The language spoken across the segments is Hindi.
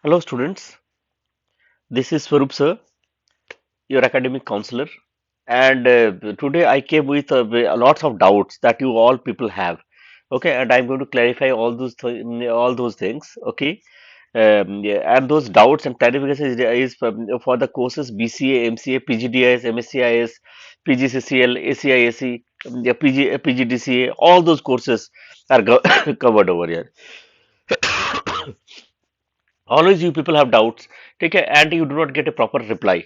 Hello, students. This is Swarup sir, your academic counselor, and today I came with lots of doubts that you all people have. Okay, and I'm going to clarify all those things. Okay, yeah, and those doubts and clarifications is for the courses BCA, MCA, PGDIS, MSCIS, PGCCL, ACIAC, yeah, PGDCA. All those courses are covered over here. Always you people have doubts, okay, and you do not get a proper reply.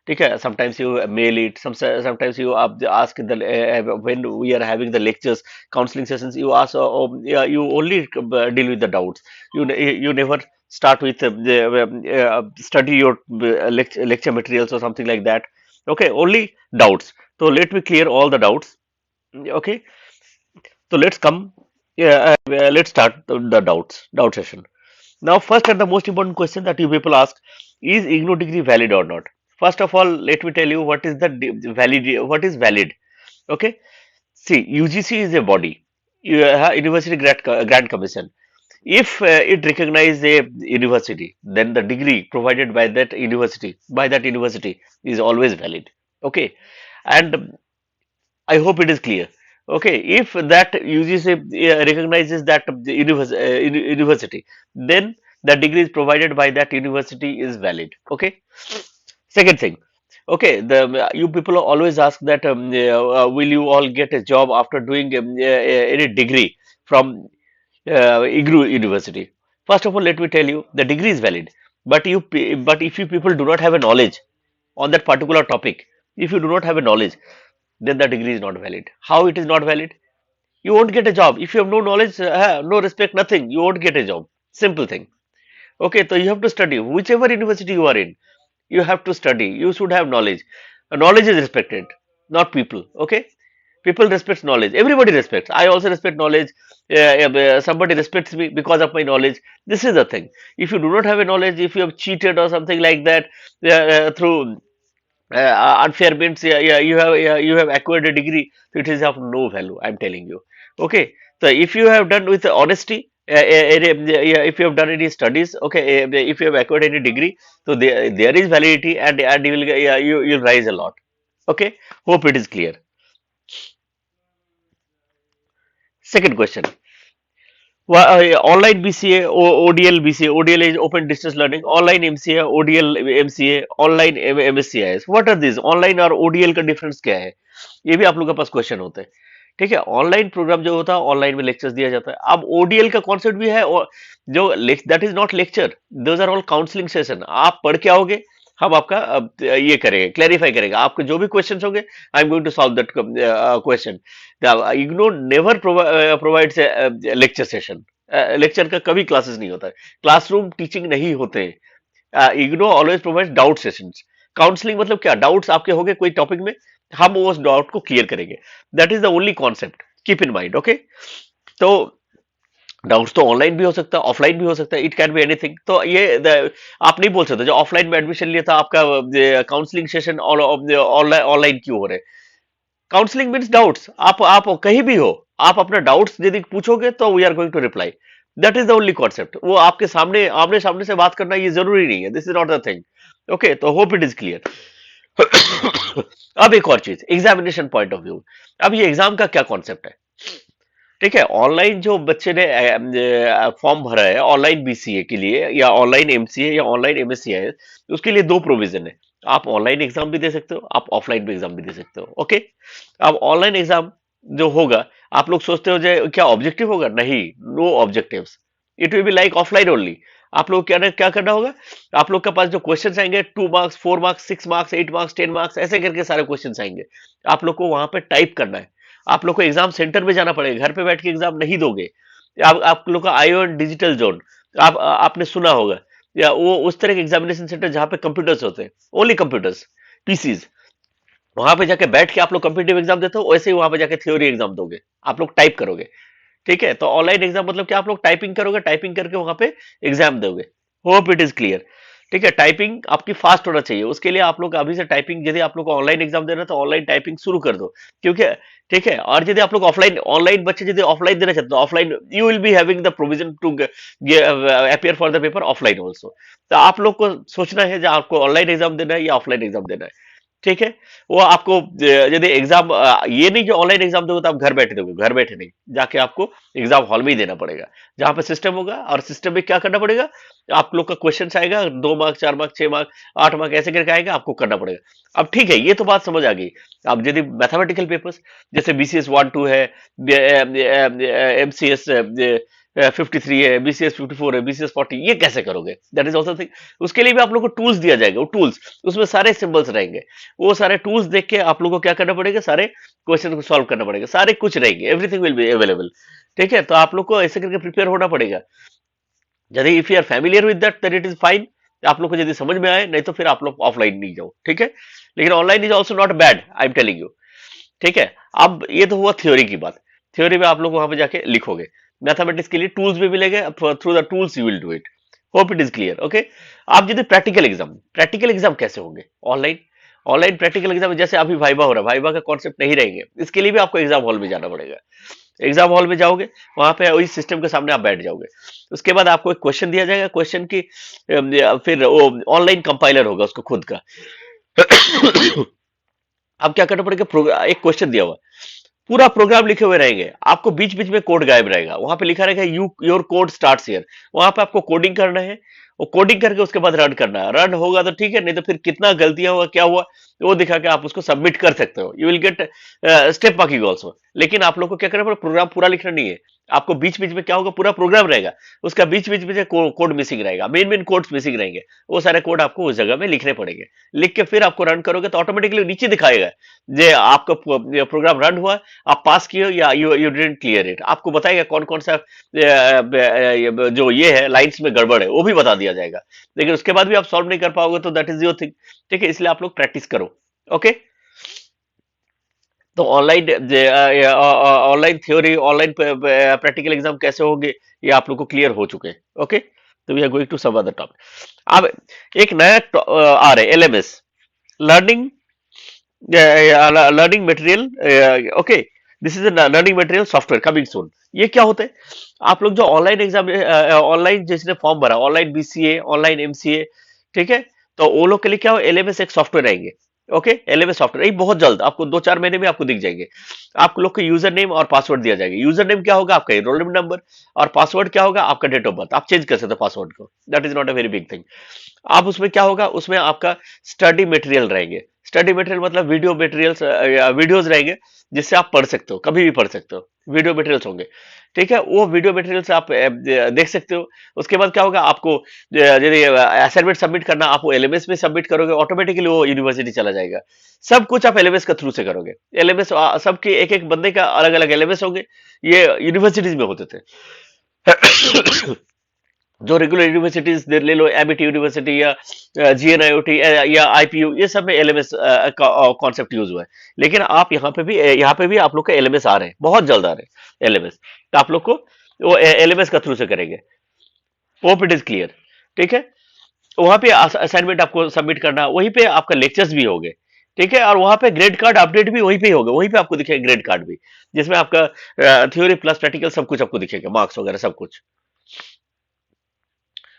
Okay, sometimes you mail it. Sometimes you ask in the when we are having the lectures, counseling sessions. You ask, yeah, you only deal with the doubts. You never start with study your lecture materials or something like that. Okay, only doubts. So let me clear all the doubts. Okay, so let's come. Yeah, let's start the doubt session. Now, first and the most important question that you people ask is IGNOU degree valid or not? First of all, let me tell you what is the what is valid. Okay, see, UGC is a body, University Grant Commission. If it recognizes a university, then the degree provided by that university is always valid. Okay, and I hope it is clear. Okay, if that UGC recognizes that the university, then the degree is provided by that university is valid. Okay. Second thing, okay, the you people always ask that will you all get a job after doing any degree from IGNOU University? First of all, let me tell you, the degree is valid, but but if you people do not have a knowledge on that particular topic, if you do not have a knowledge, then the degree is not valid. How it is not valid? You won't get a job. If you have no knowledge, no respect, nothing, you won't get a job. Simple thing. Okay, so you have to study. Whichever university you are in, you have to study. You should have knowledge. Knowledge is respected, not people. Okay, people respect knowledge. Everybody respects. I also respect knowledge. Somebody respects me because of my knowledge. This is the thing. If you do not have a knowledge, if you have cheated or something like that through unfair means, yeah, you have acquired a degree, so it is of no value, I'm telling you. Okay, so if you have done with honesty, yeah, if you have done any studies, okay, if you have acquired any degree, so there is validity, and you will yeah, you'll rise a lot. Okay, hope it is clear. Second question. Online BCA, ODL BCA, ODL is Open Distance Learning, online MCA, ODL MCA, online MSCIS. What are these? Online और ODL का डिफरेंस क्या है? ये भी आप लोगों के पास क्वेश्चन होते हैं. ठीक है, ऑनलाइन प्रोग्राम जो होता है ऑनलाइन में लेक्चर्स दिया जाता है. अब ओडीएल का कॉन्सेप्ट भी है, और जो that is not lecture, those are all counselling session. आप पढ़ के आओगे, हम आपका ये करेंगे, क्लैरिफाई करेंगे आपके जो भी क्वेश्चन होंगे. I am going to solve that question. IGNOU never provides lecture session. Lecture का कभी क्लासेस नहीं होता है, क्लासरूम टीचिंग नहीं होते हैं. IGNOU always provides doubt sessions. Counselling मतलब क्या, डाउट्स आपके होंगे कोई टॉपिक में, हम उस डाउट को क्लियर करेंगे. That is the only concept, keep in mind. Okay, तो डाउट्स तो ऑनलाइन भी हो सकता है, ऑफलाइन भी हो सकता है, इट कैन बी एनीथिंग. तो आप नहीं बोल सकते जो ऑफलाइन में एडमिशन लिया था आपका काउंसलिंग सेशन ऑनलाइन क्यों हो रहे. Counselling means doubts. आप कहीं भी हो, आप अपना डाउट्स यदि पूछोगे तो we are going to reply. That is the only concept. वो आपके सामने आमने सामने से बात करना ये जरूरी नहीं है. This is not the thing. Okay, तो होप इट इज क्लियर. अब एक और चीज, एग्जामिनेशन पॉइंट ऑफ व्यू. अब ये एग्जाम का क्या कॉन्सेप्ट है? ठीक है, ऑनलाइन जो बच्चे ने फॉर्म भरा है ऑनलाइन बीसीए के लिए, या ऑनलाइन एमसीए, या ऑनलाइन एमएससीआई, उसके लिए दो प्रोविजन है. आप ऑनलाइन एग्जाम भी दे सकते हो, आप ऑफलाइन भी एग्जाम भी दे सकते हो. ओके, अब ऑनलाइन एग्जाम जो होगा, आप लोग सोचते हो जो क्या ऑब्जेक्टिव होगा? नहीं, no objectives. It will be like offline only. आप लोग क्या करना होगा, आप लोग के पास जो क्वेश्चंस आएंगे 2 marks, 4 marks, 6 marks, 8 marks, 10 marks, ऐसे करके सारे क्वेश्चंस आएंगे. आप लोग को वहां पे टाइप करना है. आप लोग को एग्जाम सेंटर में जाना पड़ेगा, घर पे बैठ के एग्जाम नहीं दोगे. आप लोग का आईओ डिजिटल जोन, आपने सुना होगा, या वो उस तरह के एग्जामिनेशन सेंटर जहां पे कंप्यूटर्स होते हैं, ओनली कंप्यूटर्स, पीसीज. वहां पे जाके बैठ के आप लोग कंपटीटिव एग्जाम देते हो, वैसे ही वहां पे जाके थ्योरी एग्जाम दोगे, आप लोग टाइप करोगे. ठीक है, तो ऑनलाइन एग्जाम मतलब क्या, आप लोग टाइपिंग करोगे, टाइपिंग करके वहां पे एग्जाम दोगे. Hope it is clear. ठीक है, टाइपिंग आपकी फास्ट होना चाहिए। उसके लिए आप लोग अभी से टाइपिंग, यदि आप लोग को ऑनलाइन एग्जाम देना है तो ऑनलाइन टाइपिंग शुरू कर दो, क्योंकि ठीक है। और यदि आप लोग ऑफलाइन, ऑनलाइन बच्चे यदि ऑफलाइन देना चाहते हो, offline you will be having the provision to appear for the paper offline also. तो आप लोग को सोचना है जो आपको ऑनलाइन एग्जाम देना है या ऑफलाइन एग्जाम देना है। ठीक है, वो आपको यदि एग्जाम ये नहीं कि ऑनलाइन एग्जाम दोगे तो आप घर बैठे दोगे, घर बैठे नहीं, जाके आपको एग्जाम हॉल में ही देना पड़ेगा, जहां पे सिस्टम होगा। और सिस्टम में क्या करना पड़ेगा, आप लोग का क्वेश्चन आएगा, 2 मार्क, 4 मार्क, 6 मार्क, 8 मार्क ऐसे करके आएगा, आपको करना पड़ेगा। अब ठीक है, ये तो बात समझ आ गई। अब यदि मैथमेटिकल पेपर्स जैसे बीसीएस 1 2 है, एमसीएस 53 है, बीसीएस 54 है, बीसीएस 40, ये कैसे करोगे, दैट इज ऑल्सो थिंग। उसके लिए भी आप लोग को टूल्स दिया जाएगा, वो टूल्स, उसमें सारे सिंबल्स रहेंगे। वो सारे टूल्स देख के आप लोगों को क्या करना पड़ेगा, सारे क्वेश्चन को सॉल्व करना पड़ेगा, सारे कुछ रहेंगे, एवरीथिंग विल बी अवेलेबल। ठीक है, तो आप लोग को ऐसे करके प्रिपेयर होना पड़ेगा। यदि if you are familiar with that then it is fine. आप लोग को यदि समझ में आए, नहीं तो फिर आप लोग ऑफलाइन नहीं जाओ। ठीक है, लेकिन online is also not bad, I am telling you. ठीक है, अब ये तो हुआ थ्योरी की बात। थ्योरी में आप लोग वहां पे जाके लिखोगे। मैथमेटिक्स के लिए टूल्स भी मिलेंगे, through the tools you will do it. Hope it is clear, okay. आप यदि प्रैक्टिकल एग्जाम, प्रैक्टिकल एग्जाम कैसे होंगे, ऑनलाइन। ऑनलाइन प्रैक्टिकल एग्जाम जैसे अभी वाइवा हो रहा है, वाइवा का कॉन्सेप्ट नहीं रहेंगे, इसके लिए भी आपको एग्जाम हॉल में जाना पड़ेगा। एग्जाम हॉल में जाओगे, वहां पे वही सिस्टम के सामने आप बैठ जाओगे। उसके बाद आपको एक क्वेश्चन दिया जाएगा, क्वेश्चन की फिर वो ऑनलाइन कंपाइलर होगा उसको खुद का। अब क्या करना पड़ेगा, एक क्वेश्चन दिया हुआ, पूरा प्रोग्राम लिखे हुए रहेंगे, आपको बीच बीच में कोड गायब रहेगा, वहां पे लिखा रहेगा you your code starts here. वहां पे आपको कोडिंग करना है, वो कोडिंग करके उसके बाद रन करना है। रन होगा तो ठीक है, नहीं तो फिर कितना गलतियां हुआ, क्या हुआ, वो दिखा के आप उसको सबमिट कर सकते हो। You will gate step marking also. लेकिन आप लोग को क्या करना पड़ेगा, प्रोग्राम पूरा लिखना नहीं है। आपको बीच बीच में क्या होगा, पूरा प्रोग्राम रहेगा, उसका बीच बीच में कोड मिसिंग रहेगा, मेन मेन कोड्स मिसिंग रहेंगे, वो सारे कोड आपको उस जगह में लिखने पड़ेंगे। लिख के फिर आपको रन करोगे तो ऑटोमेटिकली नीचे दिखाएगा जे आपका प्रोग्राम रन हुआ, आप पास किए या you you didn't clear it. आपको बताएगा कौन कौन सा जो ये है लाइंस में गड़बड़ है, वो भी बता दिया जाएगा। लेकिन उसके बाद भी आप सॉल्व नहीं कर पाओगे तो दैट इज योर थिंग। ठीक है, इसलिए आप लोग प्रैक्टिस करो। ओके, तो online, online theory, online practical exam कैसे होंगे, ये आप लोग को क्लियर हो चुके हैं। ओके, तो we are going to some other topic. अब एक नया आ रहा है, LMS, learning learning material. Okay, this is learning material software coming soon. ये क्या होता है, आप लोग जो ऑनलाइन एग्जाम, ऑनलाइन जिसने फॉर्म भरा, ऑनलाइन बीसीए, ऑनलाइन एमसीए, ठीक है, तो वो लोग के लिए क्या हो, एलएमएस एक सॉफ्टवेयर आएंगे। ओके, एलएमएस सॉफ्टवेयर ये बहुत जल्द आपको 2 4 महीने में आपको दिख जाएंगे। आप लोग को यूजर नेम और पासवर्ड दिया जाएगा। यूजर नेम क्या होगा, आपका रोल नंबर, और पासवर्ड क्या होगा, आपका डेट ऑफ बर्थ। आप चेंज कर सकते हो पासवर्ड को, that is not a very big thing. आप उसमें क्या होगा, उसमें आपका स्टडी मटेरियल रहेंगे। स्टडी मटेरियल मतलब वीडियो मटेरियल्स, वीडियोस रहेंगे, जिससे आप पढ़ सकते हो, कभी भी पढ़ सकते हो, वीडियो मटेरियल्स होंगे। ठीक है, वो वीडियो मटेरियल्स आप देख सकते हो। उसके बाद क्या होगा, आपको यदि असाइनमेंट सबमिट करना, आप वो एलएमएस में सबमिट करोगे, ऑटोमेटिकली वो यूनिवर्सिटी चला जाएगा। सब कुछ आप एलएमएस के थ्रू से करोगे। एलएमएस सबके एक एक बंदे का अलग अलग एलएमएस होंगे, ये यूनिवर्सिटीज में होते थे। जो रेगुलर यूनिवर्सिटीज ले लो, एमईटी यूनिवर्सिटी या जीएनआईओटी या आईपीयू, ये सब में एलएमएस का कॉन्सेप्ट यूज हुआ है। लेकिन आप यहाँ पे भी आप लोग का एलएमएस आ रहे हैं, बहुत जल्द आ रहे हैं एलएमएस। तो आप लोग को वो एलएमएस का थ्रू से करेंगे। Hope it is clear. ठीक है, वहां पे असाइनमेंट आपको सबमिट करना, वहीं पे आपका लेक्चर्स भी होंगे। ठीक है, और वहां पे ग्रेड कार्ड अपडेट भी वहीं पे ही होगा, वहीं पे आपको दिखेगा ग्रेड कार्ड भी, जिसमें आपका थ्योरी प्लस प्रैक्टिकल सब कुछ आपको दिखेगा, मार्क्स वगैरह सब कुछ।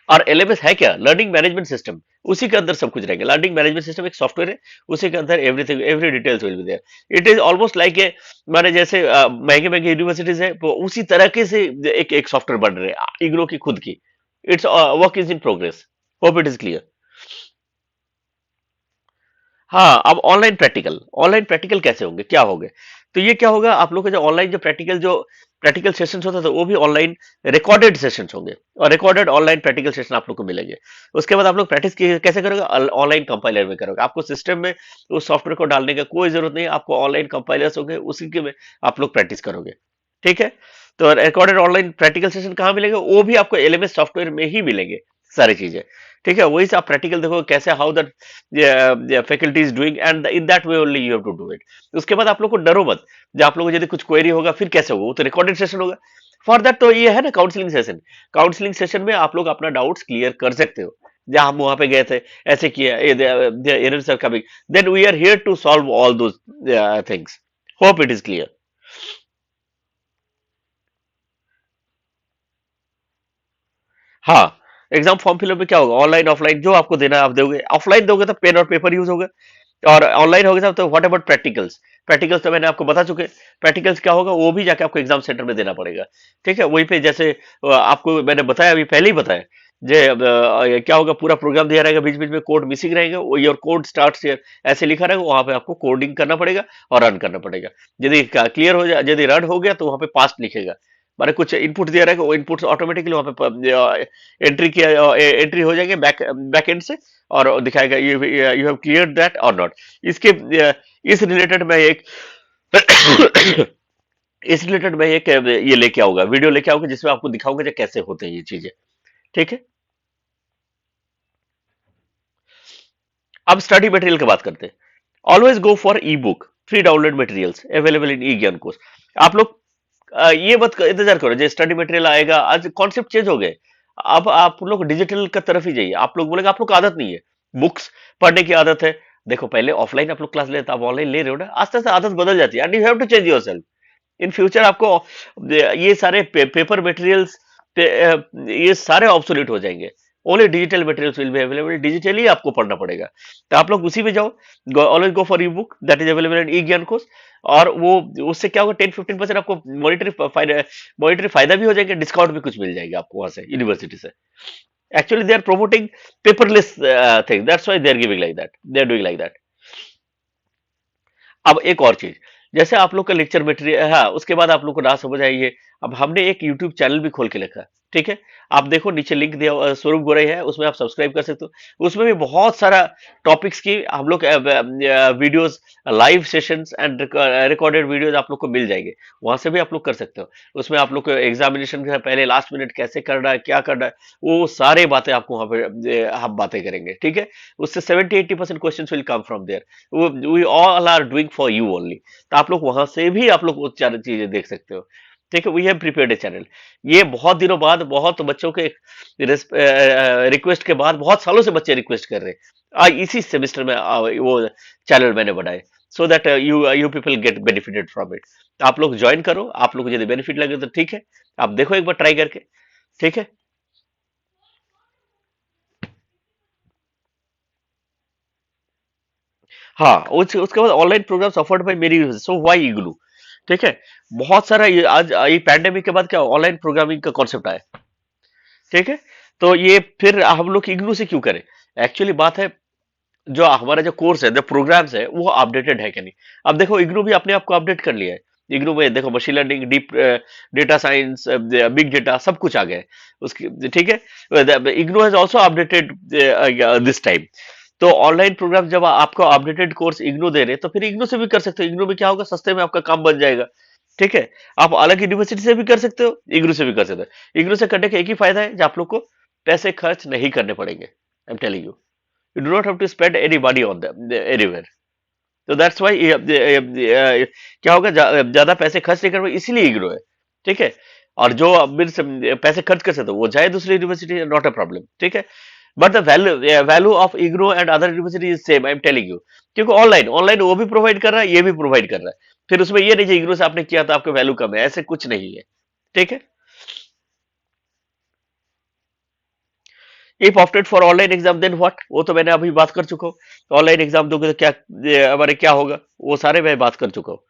और एलएमएस है क्या, लर्निंग मैनेजमेंट सिस्टम, उसी के अंदर सब कुछ रहेगा। लर्निंग मैनेजमेंट सिस्टम एक सॉफ्टवेयर है, उसी के अंदर everything, every details will be there. It is almost like a, माने जैसे महंगे महंगे यूनिवर्सिटीज है, तो उसी तरह के से एक एक सॉफ्टवेयर बन रहे हैं इग्नो की खुद की। It's work is in progress. Hope it is clear. हाँ, अब ऑनलाइन प्रैक्टिकल, ऑनलाइन प्रैक्टिकल कैसे होंगे, क्या होंगे, तो ये क्या होगा, आप लोग का जो ऑनलाइन जो प्रैक्टिकल सेशंस होता था, वो भी ऑनलाइन रिकॉर्डेड सेशंस होंगे, और रिकॉर्डेड ऑनलाइन प्रैक्टिकल सेशन आप लोग को मिलेंगे। उसके बाद आप लोग प्रैक्टिस कैसे करोगे, ऑनलाइन कंपाइलर में करोगे। आपको सिस्टम में उस सॉफ्टवेयर को डालने का कोई जरूरत नहीं है, आपको ऑनलाइन कंपाइलर्स होंगे, उसी के में आप लोग प्रैक्टिस करोगे। ठीक है, तो रिकॉर्डेड ऑनलाइन प्रैक्टिकल सेशन कहाँ मिलेंगे, वो भी आपको एलएमएस सॉफ्टवेयर में ही मिलेंगे सारी चीजें। ठीक है, वही से आप प्रैक्टिकल देखो कैसे, how that faculty is doing, and in that way only you have to do it. उसके बाद आप लोग को डरो मत, जब आप लोग को यदि कुछ क्वेरी होगा फिर कैसे होगा, वो तो रिकॉर्डेड सेशन होगा। फॉर दैट तो ये है ना काउंसलिंग सेशन, काउंसलिंग सेशन में आप लोग अपना डाउट्स क्लियर कर सकते हो। जहां हम वहां पे गए थे, ऐसे किया, errors are coming, then we are here to solve all those things. Hope it is clear. हाँ, एग्जाम फॉर्म फिलअप में क्या होगा, ऑनलाइन ऑफलाइन जो आपको देना है आप दोगे। ऑफलाइन दोगे तो पेन और पेपर यूज होगा, और ऑनलाइन होगा तो व्हाट अबाउट प्रैक्टिकल्स। प्रैक्टिकल्स तो मैंने आपको बता चुके। प्रैक्टिकल्स क्या होगा, वो भी जाके आपको एग्जाम सेंटर में देना पड़ेगा। ठीक है, वहीं पे जैसे आपको मैंने बताया, अभी पहले ही बताया, जे क्या होगा, पूरा प्रोग्राम दिया रहेगा, बीच बीच में कोड मिसिंग रहेगा, वो योर कोड स्टार्ट्स हियर ऐसे लिखा रहेगा, वहां पे आपको कोडिंग करना पड़ेगा और रन करना पड़ेगा। यदि क्लियर हो जाए, यदि रन हो गया तो वहां पे पास्ट लिखेगा, माने कुछ इनपुट दिया रहेगा, वो इनपुट ऑटोमेटिकली वहां पे एंट्री किया, एंट्री हो जाएंगे बैक एंड से, और दिखाएगा you you have clear that और नॉट। इसके इस रिलेटेड मैं एक इस रिलेटेड मैं एक ये लेके आऊंगा, वीडियो लेके आऊंगा, जिसमें आपको दिखाऊंगा कि कैसे होते हैं ये चीजें। ठीक है, अब स्टडी मटेरियल की बात करते हैं। Always go for e book, free download materials available in e Gyan course. आप लोग ये मत इंतजार करो जो स्टडी मटेरियल आएगा, आज कॉन्सेप्ट चेंज हो गए। अब आप लोग डिजिटल का तरफ ही जाइए। आप लोग बोलेंगे आप लोग को आदत नहीं है बुक्स पढ़ने की, आदत है। देखो, पहले ऑफलाइन आप लोग क्लास लेते, आप ऑनलाइन ले रहे हो ना, आस्ते आस्ते आदत बदल जाती है, and you have to change your. In future आपको ये सारे पेपर मटेरियल्स, ये सारे ऑब्सोल्यूट हो जाएंगे। Only digital materials will be available, digitally आपको पढ़ना पड़ेगा। तो आप लोग उसी में जाओ, always go for e book that is available in e Gyan course. और वो उससे क्या होगा, 10-15% आपको मॉनिटरी फायदा भी हो जाएगा, डिस्काउंट भी कुछ मिल जाएगा आपको वहां से, यूनिवर्सिटी से। Actually they are promoting paperless thing, that's why they are giving like that, they are doing like that. अब एक और चीज, जैसे आप लोग का लेक्चर मटेरियल, हाँ, उसके बाद आप लोग को ना समझ आइए, अब हमने एक यूट्यूब चैनल भी खोल के रखा है। ठीक है, आप देखो नीचे लिंक दिया स्वरूप गोरे है, उसमें आप सब्सक्राइब कर सकते हो। उसमें भी बहुत सारा टॉपिक्स की हम लोग videos, live sessions and recorded videos आप लोग को मिल जाएंगे। वहां से भी आप लोग कर सकते हो। उसमें आप लोग को एग्जामिनेशन के पहले लास्ट मिनट कैसे करना है, क्या करना है, वो सारे बातें आपको वहां पे हम बातें करेंगे। ठीक है, उससे 70-80% question will come from there, we all are doing for you only. तो आप लोग वहां से भी आप लोग वो चार चीजें देख सकते हो। ठीक है, we have prepared a channel. ये बहुत दिनों बाद, बहुत बच्चों के रिक्वेस्ट के बाद, बहुत सालों से बच्चे रिक्वेस्ट कर रहे हैं, इसी सेमेस्टर में वो चैनल मैंने बनाए, so that you people get benefited from it. आप लोग ज्वाइन करो, आप लोग को यदि बेनिफिट लगे तो ठीक है, आप देखो एक बार ट्राई करके। ठीक है, हाँ, उसके बाद ऑनलाइन प्रोग्राम्स ऑफर्ड बाय मेरी, सो व्हाई इग्नू। ठीक है, बहुत सारा ये आज ये पैंडेमिक के बाद क्या ऑनलाइन प्रोग्रामिंग का कॉन्सेप्ट आया। ठीक है, तो ये फिर हम लोग इग्नू से क्यों करें। एक्चुअली बात है, जो हमारा जो कोर्स है, जो प्रोग्राम्स है, वो अपडेटेड है कि नहीं। अब देखो, इग्नू भी अपने आप को अपडेट कर लिया है। इग्नू में देखो, machine learning, deep data science, big data, सब कुछ आ गया है उसकी। ठीक है, IGNOU has also updated this time. तो ऑनलाइन प्रोग्राम जब आपको अपडेटेड कोर्स इग्नू दे रहे हैं, तो फिर इग्नू से भी कर सकते हो। इग्नू में क्या होगा, सस्ते में आपका काम बन जाएगा। ठीक है, आप अलग यूनिवर्सिटी से भी कर सकते हो, इग्नू से भी कर सकते हो। इग्नू से करने का एक ही फायदा है, जो आप लोग को पैसे खर्च नहीं करने पड़ेंगे। I am telling you, you do not have to spend any money on them anywhere. तो दैट्स वाई क्या होगा, ज्यादा पैसे खर्च नहीं करना, इसीलिए इग्नो है। ठीक है, और जो पैसे खर्च कर सकते हो वो जाए दूसरी यूनिवर्सिटी, नॉट अ प्रॉब्लम। ठीक है, but the value of IGNOU and other university is same, I am telling you. क्योंकि ऑनलाइन ऑनलाइन वो भी प्रोवाइड कर रहा है, ये भी प्रोवाइड कर रहा है। फिर उसमें ये नहीं, इग्नो से आपने किया तो आपका वैल्यू कम है, ऐसे कुछ नहीं है। ठीक है, if opted for online exam then what, वो तो मैंने अभी बात कर चुका हूँ। ऑनलाइन एग्जाम दोगे तो क्या हमारे क्या होगा, वो सारे मैं बात कर चुका हूँ।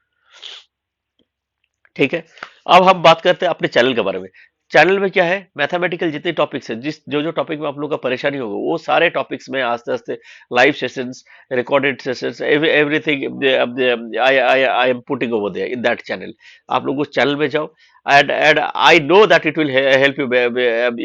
ठीक है, अब हम बात करते हैं अपने चैनल के बारे में। चैनल में क्या है, मैथमेटिकल जितने टॉपिक्स है, जिस जो जो टॉपिक में आप लोग का परेशानी होगा, वो सारे टॉपिक्स में आस्ते आस्ते live sessions, recorded sessions, everything I am putting over there in that channel. आप लोग उस चैनल में जाओ, and I know that it will help you,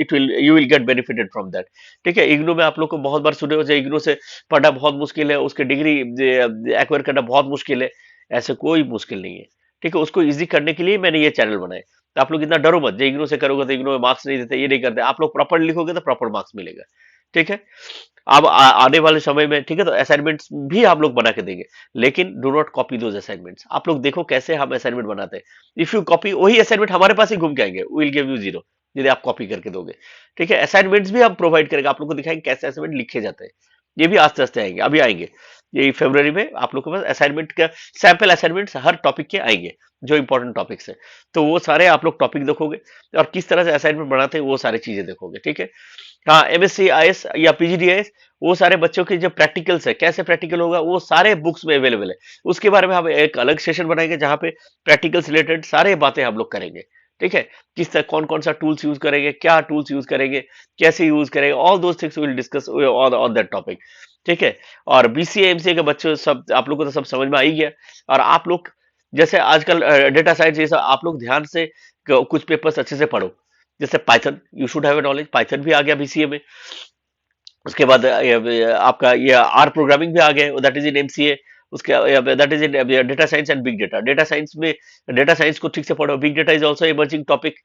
it will you will get benefited from that. ठीक है, इग्नू में आप लोग को बहुत बार सुने हो, इग्नू से पढ़ना बहुत मुश्किल है, उसकी डिग्री एक्वायर करना बहुत मुश्किल है। ऐसे कोई मुश्किल नहीं है। ठीक है, उसको इजी करने के लिए मैंने ये चैनल बनाए। तो आप लोग इतना डरो मत, जो इग्नू से करोगे तो इग्नू में मार्क्स नहीं देते, ये नहीं करते। आप लोग प्रॉपर लिखोगे तो प्रॉपर मार्क्स मिलेगा। ठीक है, अब आने वाले समय में, ठीक है, तो असाइनमेंट्स भी हम लोग बना के देंगे, लेकिन do not copy those assignments. आप लोग देखो कैसे हम असाइनमेंट बनाते हैं। इफ यू कॉपी वही असाइनमेंट, हमारे पास ही घूम के आएंगे, विल गिव यू जीरो। यदि आप कॉपी करके दोगे। ठीक है, असाइनमेंट्स भी हम प्रोवाइड करेंगे, आप लोग को दिखाएंगे कैसे असाइनमेंट लिखे जाते हैं। ये भी आस्ते आस्ते आएंगे, अभी आएंगे। ये फरवरी में आप लोग के पास असाइनमेंट का सैंपल असाइनमेंट्स हर टॉपिक के आएंगे, जो इंपॉर्टेंट टॉपिक्स है। तो वो सारे आप लोग टॉपिक देखोगे और किस तरह से असाइनमेंट बनाते हैं वो सारी चीजें देखोगे। ठीक है, हाँ, एमएससी आईएएस या पीजीडीआईएस, वो सारे बच्चों के जो प्रैक्टिकल्स है, कैसे प्रैक्टिकल होगा, वो सारे बुक्स में अवेलेबल है। उसके बारे में हम एक अलग सेशन बनाएंगे जहाँ पे प्रैक्टिकल्स रिलेटेड सारे बातें हम लोग करेंगे। ठीक है, किस तरह कौन कौन सा टूल्स यूज करेंगे, क्या टूल्स यूज करेंगे, कैसे यूज करेंगे, all those things will discuss on that topic. ठीक है, और बीसीए एमसीए के बच्चों सब आप लोग को तो सब समझ में आ ही गया। और आप लोग जैसे आजकल डेटा साइंस ये सब आप लोग ध्यान से कुछ पेपर्स अच्छे से पढ़ो। जैसे Python, you should have knowledge, Python भी आ गया बीसीए में। उसके बाद आपका ये आर प्रोग्रामिंग भी आ गया, दैट इज इन एमसीए। उसके that is in data science and big data. Data science में डेटा साइंस को ठीक से पढ़ो, big data is also emerging topic.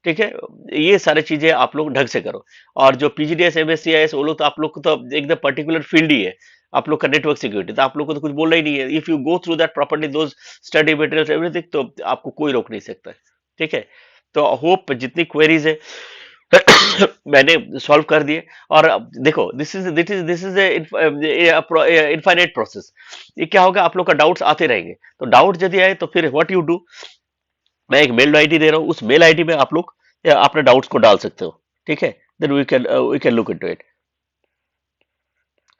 ठीक है, ये सारी चीजें आप लोग ढंग से करो। और जो पीजीडीएस एमएससीआईएस वो लोग तो आप लोग को तो एकदम पर्टिकुलर फील्ड ही है। आप लोग का नेटवर्क सिक्योरिटी, तो आप लोग को तो कुछ बोलना ही नहीं है। If you go through that properly, those study materials everything, तो आपको कोई रोक नहीं सकता है। ठीक है, तो होप जितनी क्वेरीज है मैंने सॉल्व कर दिए। और अब देखो, दिस इज इनफाइनाइट प्रोसेस। ये क्या होगा, आप लोग का डाउट्स आते रहेंगे। तो डाउट यदि आए तो फिर व्हाट यू डू, मैं एक मेल आईडी दे रहा हूँ, उस मेल आईडी में आप लोग अपने डाउट्स को डाल सकते हो। ठीक है, then we can look into it.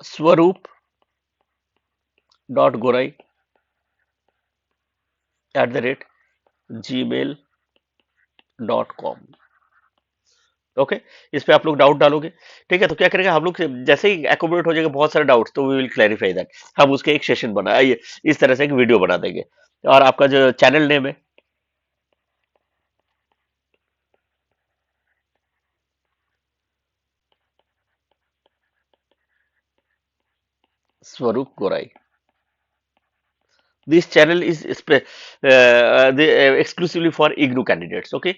स्वरूप.gorai@gmail.com। ओके, इस पे आप लोग डाउट डालोगे। ठीक है, तो क्या करेंगे हम लोग, जैसे ही एकोमोडेट हो जाएगा बहुत सारे डाउट्स, तो वी विल क्लैरिफाई दैट। हम उसके एक सेशन बना ये इस तरह से एक वीडियो बना देंगे। और आपका जो चैनल नेम है, Swaroop Gorai. This channel is exclusively for IGNOU candidates. Okay,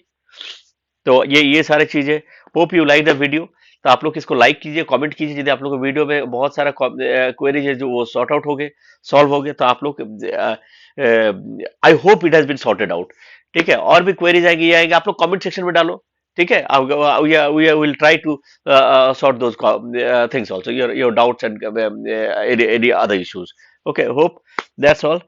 तो ये सारी चीजें। Hope you like the video. तो आप लोग इसको लाइक कीजिए, कमेंट कीजिए। यदि आप लोग को वीडियो में बहुत सारा क्वेरीज है जो वो सॉर्ट आउट हो गए, सॉल्व हो गए, तो आप लोग, I hope it has been sorted out. ठीक है, और भी क्वेरीज आएंगे, ये आएंगे, आप लोग कमेंट सेक्शन में डालो। ठीक है, we will try to sort those things also, your doubts and any other issues. Okay, hope that's all.